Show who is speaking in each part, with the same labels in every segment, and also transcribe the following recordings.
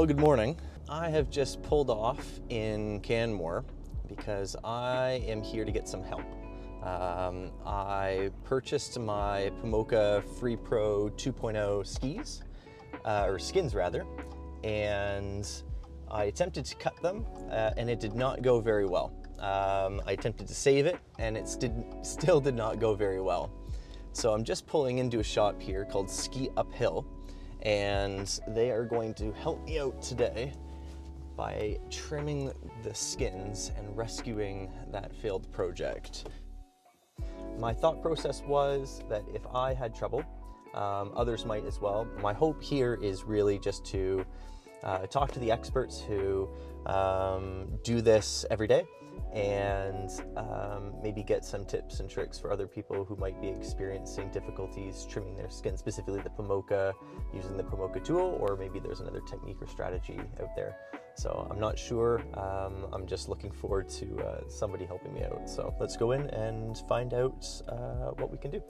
Speaker 1: Hello, good morning. I have just pulled off in Canmore because I am here to get some help. I purchased my Pomoca Free Pro 2.0 skis, or skins rather, and I attempted to cut them and it did not go very well. I attempted to save it and it still did not go very well. So I'm just pulling into a shop here called SkiUphill, and they are going to help me out today by trimming the skins and rescuing that failed project. My thought process was that if I had trouble, others might as well. My hope here is really just to talk to the experts who do this every day, and maybe get some tips and tricks for other people who might be experiencing difficulties trimming their skin, specifically the Pomoca, using the Pomoca tool, or maybe there's another technique or strategy out there. So I'm not sure. I'm just looking forward to somebody helping me out. So let's go in and find out what we can do.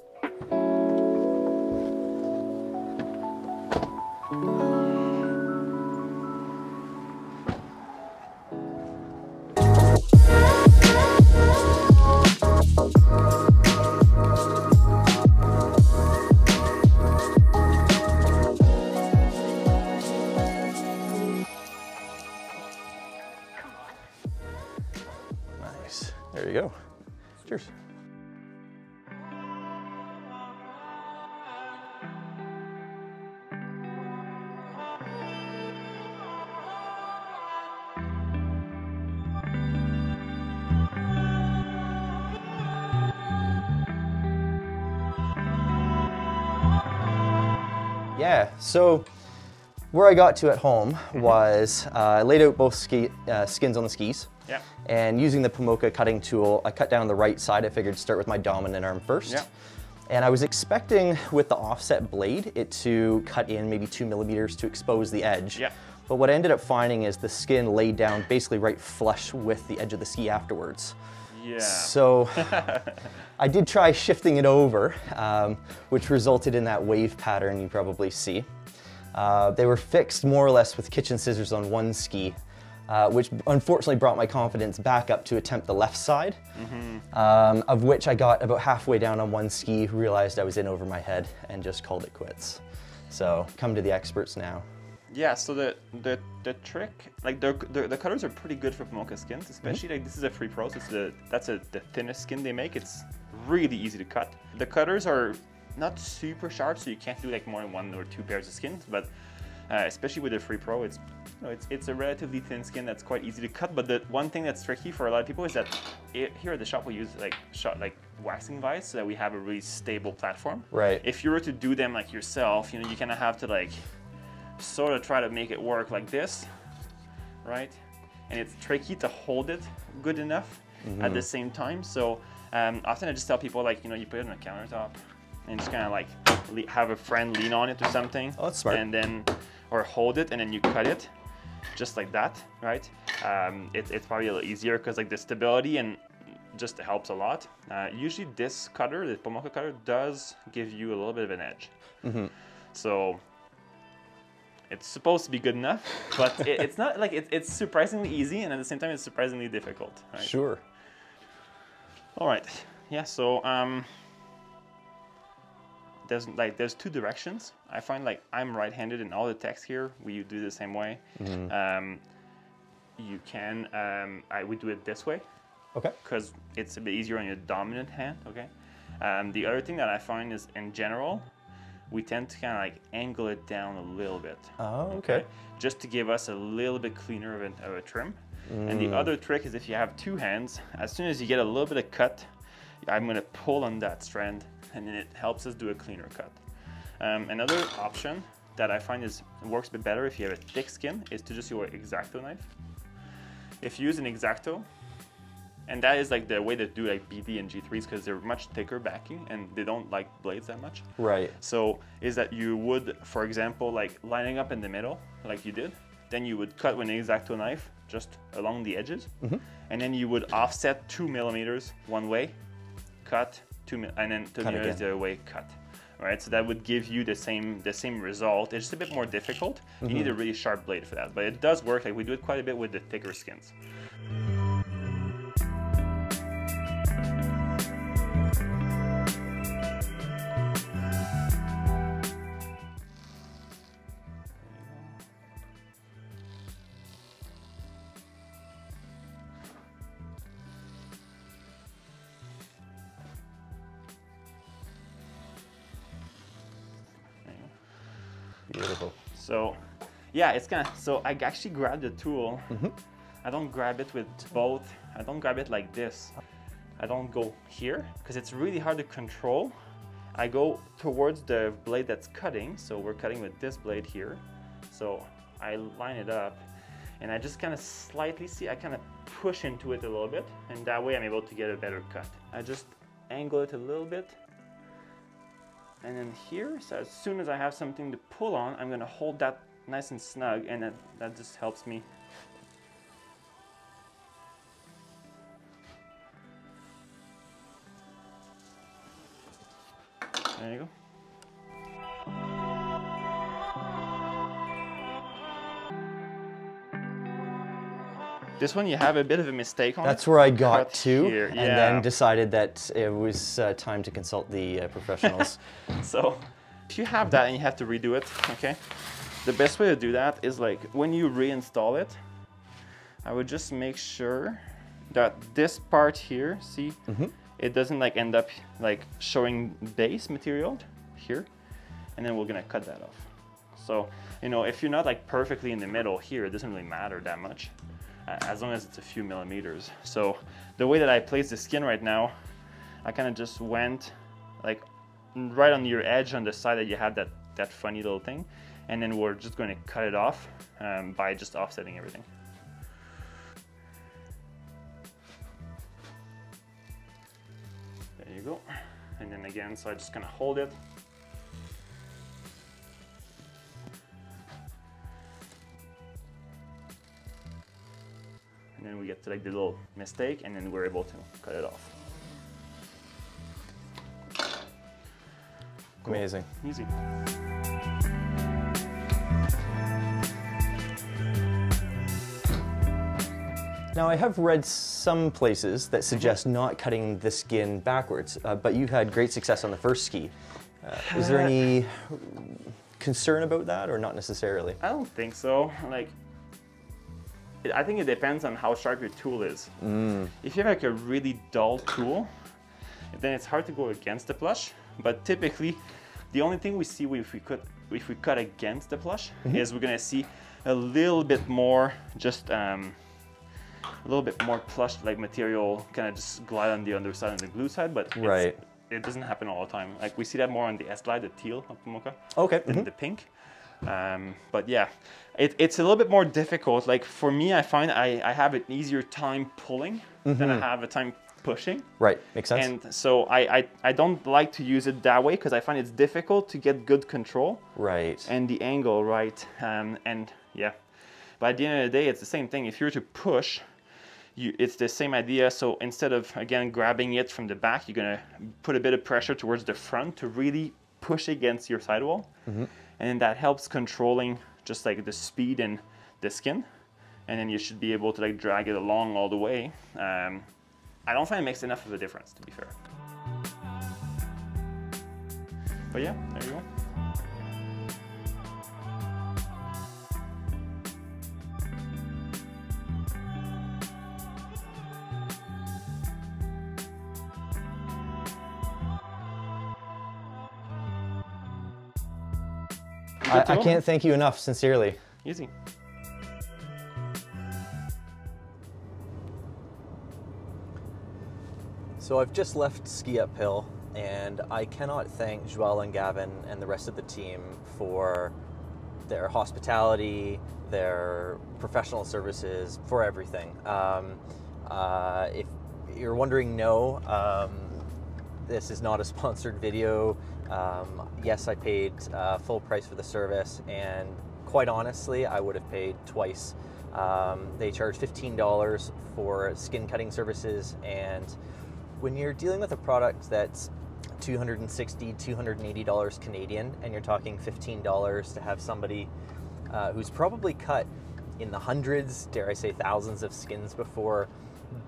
Speaker 1: Nice. There you go. Cheers. Yeah, so where I got to at home was I laid out both skins on the skis.
Speaker 2: Yeah.
Speaker 1: And using the Pomoca cutting tool, I cut down the right side. I figured start with my dominant arm first.
Speaker 2: Yeah.
Speaker 1: And I was expecting with the offset blade it to cut in maybe 2 millimeters to expose the edge.
Speaker 2: Yeah.
Speaker 1: But what I ended up finding is the skin laid down basically right flush with the edge of the ski afterwards.
Speaker 2: Yeah.
Speaker 1: So I did try shifting it over, which resulted in that wave pattern you probably see. They were fixed more or less with kitchen scissors on one ski, which unfortunately brought my confidence back up to attempt the left side, of which I got about halfway down on one ski, realized I was in over my head, and just called it quits. So come to the experts now.
Speaker 2: Yeah, so the trick, like the cutters are pretty good for Pomoca skins, especially like this is a Free Pro, so that's the thinnest skin they make. It's really easy to cut. The cutters are not super sharp, so you can't do like more than 1 or 2 pairs of skins, but especially with the Free Pro, it's a relatively thin skin that's quite easy to cut. But the one thing that's tricky for a lot of people is that here at the shop we use like waxing vise so that we have a really stable platform.
Speaker 1: Right.
Speaker 2: If you were to do them like yourself, you know, you kind of have to like sort of try to make it work like this, right? And it's tricky to hold it good enough at the same time. So often I just tell people, like, you know, you put it on a countertop and just kind of like have a friend lean on it or something.
Speaker 1: Oh, that's smart.
Speaker 2: And then, or hold it and then you cut it just like that, right? It's probably a little easier because like the stability and just helps a lot. Usually this cutter, the Pomoca cutter, does give you a little bit of an edge. So it's supposed to be good enough, but it's not like it's surprisingly easy, and at the same time it's surprisingly difficult, right?
Speaker 1: Sure.
Speaker 2: All right, yeah, so there's 2 directions. I find like I'm right-handed and all the text here, we do the same way. You can, we do it this way.
Speaker 1: Okay.
Speaker 2: Because it's a bit easier on your dominant hand, okay? The other thing that I find is, in general, we tend to kind of like angle it down a little bit.
Speaker 1: Oh, okay.
Speaker 2: Just to give us a little bit cleaner of a trim. And the other trick is if you have 2 hands, as soon as you get a little bit of cut, I'm gonna pull on that strand, and then it helps us do a cleaner cut. Another option that I find works a bit better if you have a thick skin is to just use an X-Acto knife. If you use an X-Acto, and that is like the way to do like BD and G3s because they're much thicker backing and they don't like blades that much.
Speaker 1: Right.
Speaker 2: So is that you would, for example, like lining up in the middle like you did, then you would cut with an X-Acto knife just along the edges, and then you would offset 2 millimeters one way, cut 2 and then 2 millimeters the other way, cut. right? So that would give you the same result. It's just a bit more difficult. You need a really sharp blade for that, but it does work. Like we do it quite a bit with the thicker skins.
Speaker 1: Beautiful.
Speaker 2: So, yeah, it's kind of, so I actually grab the tool. I don't grab it with both. I don't grab it like this. I don't go here because it's really hard to control. I go towards the blade that's cutting. So we're cutting with this blade here. So I line it up and I just kind of slightly see, I kind of push into it a little bit, and that way I'm able to get a better cut. I just angle it a little bit. And then here, so as soon as I have something to pull on, I'm gonna hold that nice and snug, and that just helps me. There you go. This one you have a bit of a mistake on.
Speaker 1: That's where I got to,
Speaker 2: here.
Speaker 1: and then decided that it was time to consult the professionals.
Speaker 2: So if you have that and you have to redo it, okay, the best way to do that is like when you reinstall it, I would just make sure that this part here, see, it doesn't like end up like showing base material here, and then we're gonna cut that off. So, you know, if you're not like perfectly in the middle here, it doesn't really matter that much, as long as it's a few millimeters. So the way that I place the skin right now, I kind of just went like right on your edge on the side that you have that funny little thing, and then we're just going to cut it off by just offsetting everything. There you go. And then again, so I just kind of hold it. And then we get to like the little mistake, and then we're able to cut it off. Cool.
Speaker 1: Amazing.
Speaker 2: Easy.
Speaker 1: Now, I have read some places that suggest not cutting the skin backwards, but you've had great success on the first ski. Is there any concern about that, or not necessarily?
Speaker 2: I don't think so. Like, I think it depends on how sharp your tool is. If you have like a really dull tool, then it's hard to go against the plush. But typically, the only thing we see if we cut against the plush is we're gonna see a little bit more, just a little bit more plush-like material kind of just glide on the underside and the glue side. But it doesn't happen all the time. Like we see that more on the S-Glide, the teal of Pomoca, than the pink. But yeah, it's a little bit more difficult. Like for me, I find I have an easier time pulling than I have a time pushing. Right, makes sense. And so I don't like to use it that way because I find it's difficult to get good control. Right. And the angle right. And yeah, but at the end of the day, it's the same thing. If you're to push, it's the same idea. So instead of, again, grabbing it from the back, you're gonna put a bit of pressure towards the front to really push against your sidewall. And that helps controlling just like the speed and the skin. And then you should be able to like drag it along all the way. I don't find it makes enough of a difference, to be fair. But yeah, there you go.
Speaker 1: I can't thank you enough, sincerely.
Speaker 2: Easy.
Speaker 1: So I've just left SkiUphill, and I cannot thank Joel and Gavin and the rest of the team for their hospitality, their professional services, for everything. If you're wondering, no, this is not a sponsored video. Yes, I paid full price for the service, and quite honestly, I would have paid twice. They charge $15 for skin cutting services, and when you're dealing with a product that's $260, $280 Canadian, and you're talking $15 to have somebody who's probably cut in the hundreds, dare I say thousands of skins before.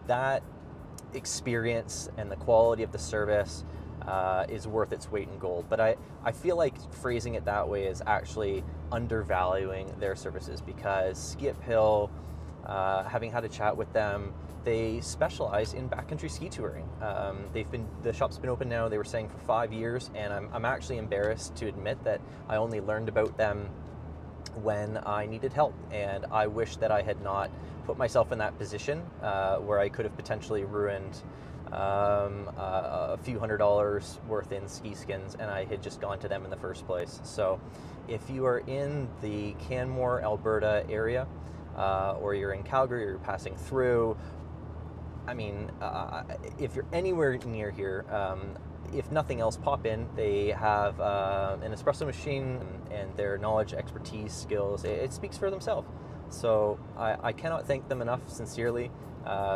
Speaker 1: That experience and the quality of the service is worth its weight in gold. But I feel like phrasing it that way is actually undervaluing their services, because SkiUphill, having had a chat with them, they specialize in backcountry ski touring. The shop's been open now, they were saying, for 5 years, and I'm actually embarrassed to admit that I only learned about them when I needed help, and I wish that I had not put myself in that position where I could have potentially ruined a few $100s worth in ski skins, and I had just gone to them in the first place. So if you are in the Canmore, Alberta area, or you're in Calgary, or you're passing through, I mean, if you're anywhere near here, if nothing else, pop in. They have an espresso machine, and their knowledge, expertise, skills, it speaks for themselves. So I cannot thank them enough, sincerely,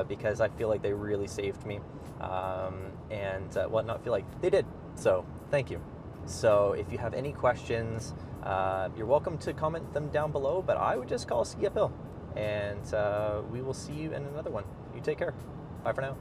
Speaker 1: because I feel like they really saved me. Well, not feel like, they did. So thank you. So if you have any questions, you're welcome to comment them down below, but I would just call SkiUphill, and we will see you in another one. You take care. Bye for now.